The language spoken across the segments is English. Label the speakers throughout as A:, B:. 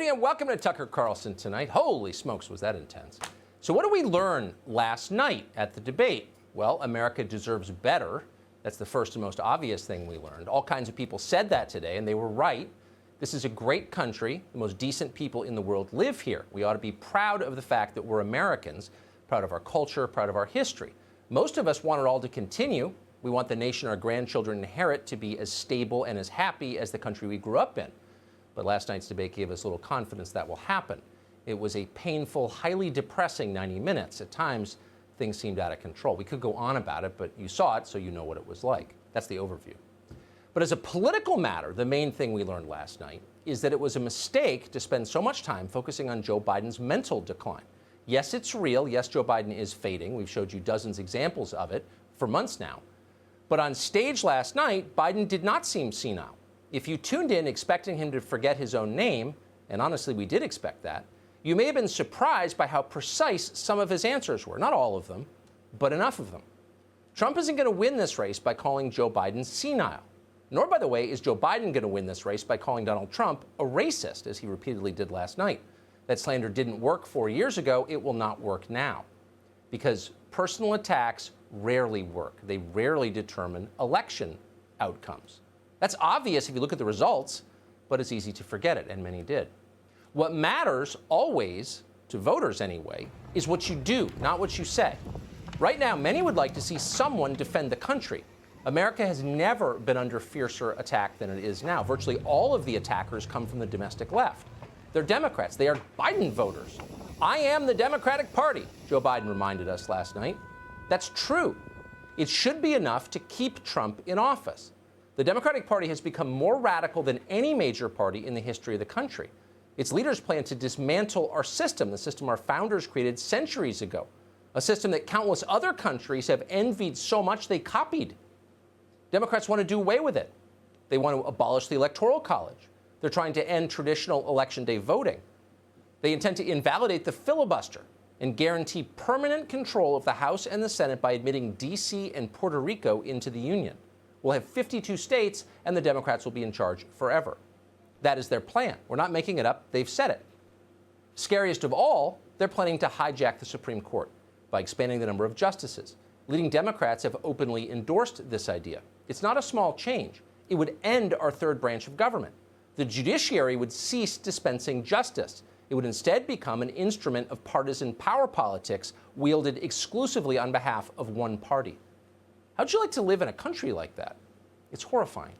A: evening and welcome to Tucker Carlson Tonight. Holy smokes, was that intense. So what did we learn last night at the debate? Well, America deserves better. That's the first and most obvious thing we learned. All kinds of people said that today, and they were right. This is a great country. The most decent people in the world live here. We ought to be proud of the fact that we're Americans, proud of our culture, proud of our history. Most of us want it all to continue. We want the nation our grandchildren inherit to be as stable and as happy as the country we grew up in. But last night's debate gave us little confidence that will happen. It was a painful, highly depressing 90 minutes. At times, things seemed out of control. We could go on about it, but you saw it, so you know what it was like. That's the overview. But as a political matter, the main thing we learned last night is that it was a mistake to spend so much time focusing on Joe Biden's mental decline. Yes, it's real. Yes, Joe Biden is fading. We've showed you dozens of examples of it for months now. But on stage last night, Biden did not seem senile. If you tuned in expecting him to forget his own name, and honestly, we did expect that, you may have been surprised by how precise some of his answers were. Not all of them, but enough of them. Trump isn't going to win this race by calling Joe Biden senile. Nor, by the way, is Joe Biden going to win this race by calling Donald Trump a racist, as he repeatedly did last night. That slander didn't work 4 years ago. It will not work now. Because personal attacks rarely work. They rarely determine election outcomes. That's obvious if you look at the results, but it's easy to forget it, and many did. What matters always, to voters anyway, is what you do, not what you say. Right now, many would like to see someone defend the country. America has never been under fiercer attack than it is now. Virtually all of the attackers come from the domestic left. They're Democrats. They are Biden voters. I am the Democratic Party, Joe Biden reminded us last night. That's true. It should be enough to keep Trump in office. The Democratic Party has become more radical than any major party in the history of the country. Its leaders plan to dismantle our system, the system our founders created centuries ago, a system that countless other countries have envied so much they copied. Democrats want to do away with it. They want to abolish the Electoral College. They're trying to end traditional election day voting. They intend to invalidate the filibuster and guarantee permanent control of the House and the Senate by admitting D.C. and Puerto Rico into the Union. We'll have 52 states, and the Democrats will be in charge forever. That is their plan. We're not making it up. They've said it. Scariest of all, they're planning to hijack the Supreme Court by expanding the number of justices. Leading Democrats have openly endorsed this idea. It's not a small change. It would end our third branch of government. The judiciary would cease dispensing justice. It would instead become an instrument of partisan power politics wielded exclusively on behalf of one party. How'd you like to live in a country like that? It's horrifying.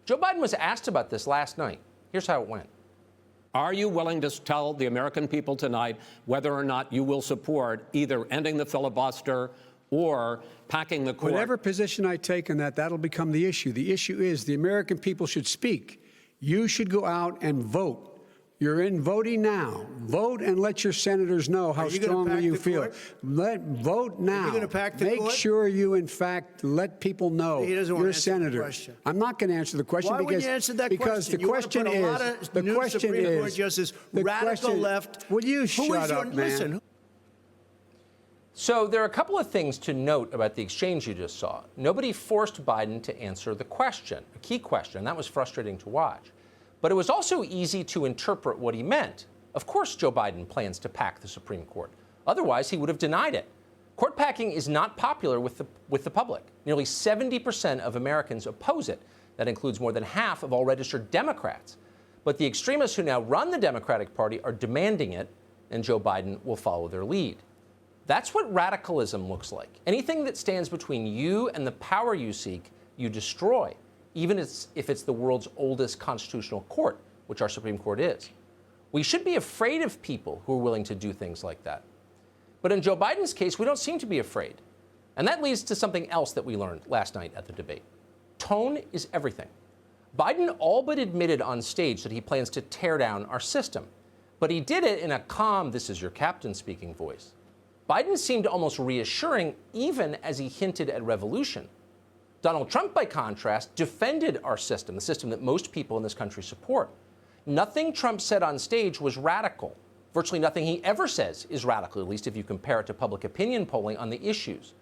A: Joe Biden was asked about this last night. Here's how it went.
B: Are you willing to tell the American people tonight whether or not you will support either ending the filibuster or packing the court?
C: Whatever position I take on that, that'll become the issue. The issue is the American people should speak. You should go out and vote. You're in voting now. Vote and let your senators know how strongly you feel. Vote now.
D: Are you going to pack the
C: Make
D: court?
C: sure you, in fact, let people know
D: He doesn't want
C: you're
D: to
C: a
D: answer the
C: senator.
D: question.
C: I'm not going to answer the question
D: Why
C: because
D: wouldn't you answer that
C: because
D: question?
C: the question
D: You want to put a
C: is
D: lot of
C: the
D: new
C: question
D: Supreme Court
C: is
D: justices,
C: the
D: radical
C: question,
D: left.
C: Will you
D: Who
C: shut
D: is your,
C: up, man?
D: listen,
A: So there are a couple of things to note about the exchange you just saw. Nobody forced Biden to answer the question, a key question, and that was frustrating to watch. But it was also easy to interpret what he meant. Of course Joe Biden plans to pack the Supreme Court. Otherwise, he would have denied it. Court packing is not popular with the public. Nearly 70% of Americans oppose it. That includes more than half of all registered Democrats. But the extremists who now run the Democratic Party are demanding it, and Joe Biden will follow their lead. That's what radicalism looks like. Anything that stands between you and the power you seek, you destroy, even if it's the world's oldest constitutional court, which our Supreme Court is. We should be afraid of people who are willing to do things like that. But in Joe Biden's case, we don't seem to be afraid. And that leads to something else that we learned last night at the debate. Tone is everything. Biden all but admitted on stage that he plans to tear down our system. But he did it in a calm, this is your captain speaking voice. Biden seemed almost reassuring even as he hinted at revolution. Donald Trump, by contrast, defended our system, the system that most people in this country support. Nothing Trump said on stage was radical. Virtually nothing he ever says is radical, at least if you compare it to public opinion polling on the issues.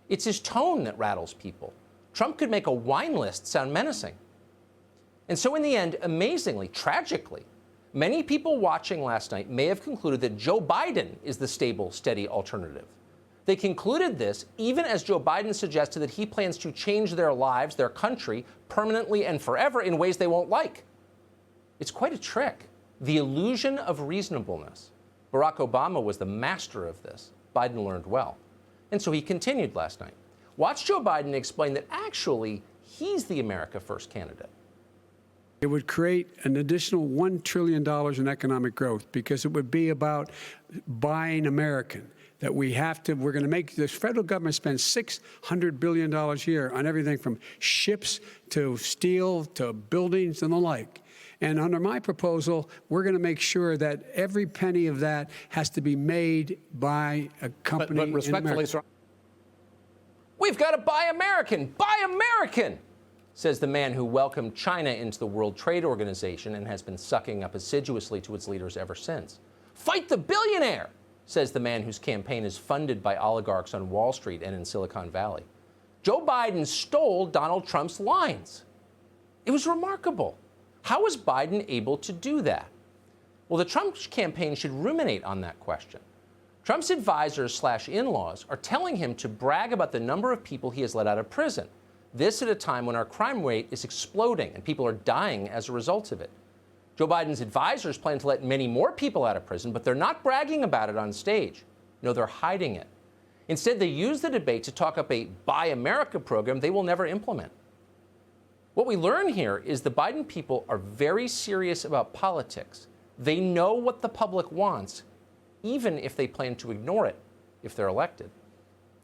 A: It's his tone that rattles people. Trump could make a wine list sound menacing. And so in the end, amazingly, tragically, Many people watching last night may have concluded that Joe Biden is the stable, steady alternative. They concluded this even as Joe Biden suggested that he plans to change their lives, their country, permanently and forever in ways they won't like. It's quite a trick. The illusion of reasonableness. Barack Obama was the master of this. Biden learned well. And so he continued last night. Watch Joe Biden explain that actually he's the America First candidate.
C: It would create an additional $1 trillion in economic growth because it would be about buying American. That we're going to make the federal government spend $600 billion a year on everything from ships to steel to buildings and the like. And under my proposal, we're going to make sure that every penny of that has to be made by a company
B: But respectfully,
C: in America.
B: sir.
A: We've got to buy American. Buy American, says the man who welcomed China into the World Trade Organization and has been sucking up assiduously to its leaders ever since. Fight the billionaire, says the man whose campaign is funded by oligarchs on Wall Street and in Silicon Valley. Joe Biden stole Donald Trump's lines. It was remarkable. How was Biden able to do that? Well, the Trump campaign should ruminate on that question. Trump's advisors/in-laws are telling him to brag about the number of people he has let out of prison. This at a time when our crime rate is exploding and people are dying as a result of it. Joe Biden's advisors plan to let many more people out of prison, but they're not bragging about it on stage. No, they're hiding it. Instead, they use the debate to talk up a Buy America program they will never implement. What we learn here is the Biden people are very serious about politics. They know what the public wants, even if they plan to ignore it if they're elected.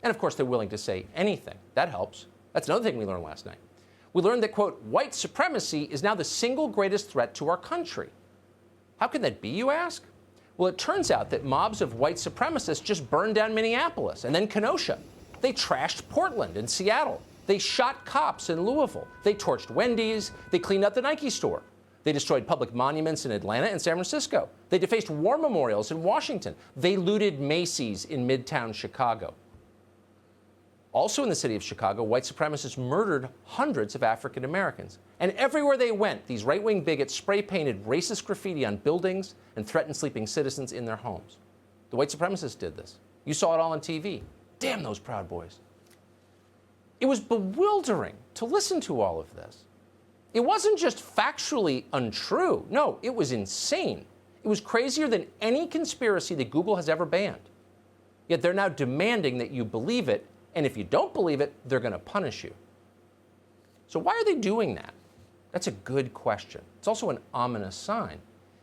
A: And of course, they're willing to say anything. That helps. That's another thing we learned last night. We learned that, quote, white supremacy is now the single greatest threat to our country. How could that be, you ask? Well, it turns out that mobs of white supremacists just burned down Minneapolis and then Kenosha. They trashed Portland and Seattle. They shot cops in Louisville. They torched Wendy's. They cleaned out the Nike store. They destroyed public monuments in Atlanta and San Francisco. They defaced war memorials in Washington. They looted Macy's in Midtown Chicago. Also in the city of Chicago, white supremacists murdered hundreds of African Americans. And everywhere they went, these right-wing bigots spray-painted racist graffiti on buildings and threatened sleeping citizens in their homes. The white supremacists did this. You saw it all on TV. Damn those Proud Boys. It was bewildering to listen to all of this. It wasn't just factually untrue. No, it was insane. It was crazier than any conspiracy that Google has ever banned. Yet they're now demanding that you believe it, and if you don't believe it, they're going to punish you. So why are they doing that? That's a good question. It's also an ominous sign.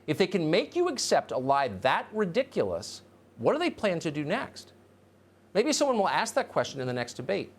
A: If they can make you accept a lie that ridiculous, what do they plan to do next? Maybe someone will ask that question in the next debate.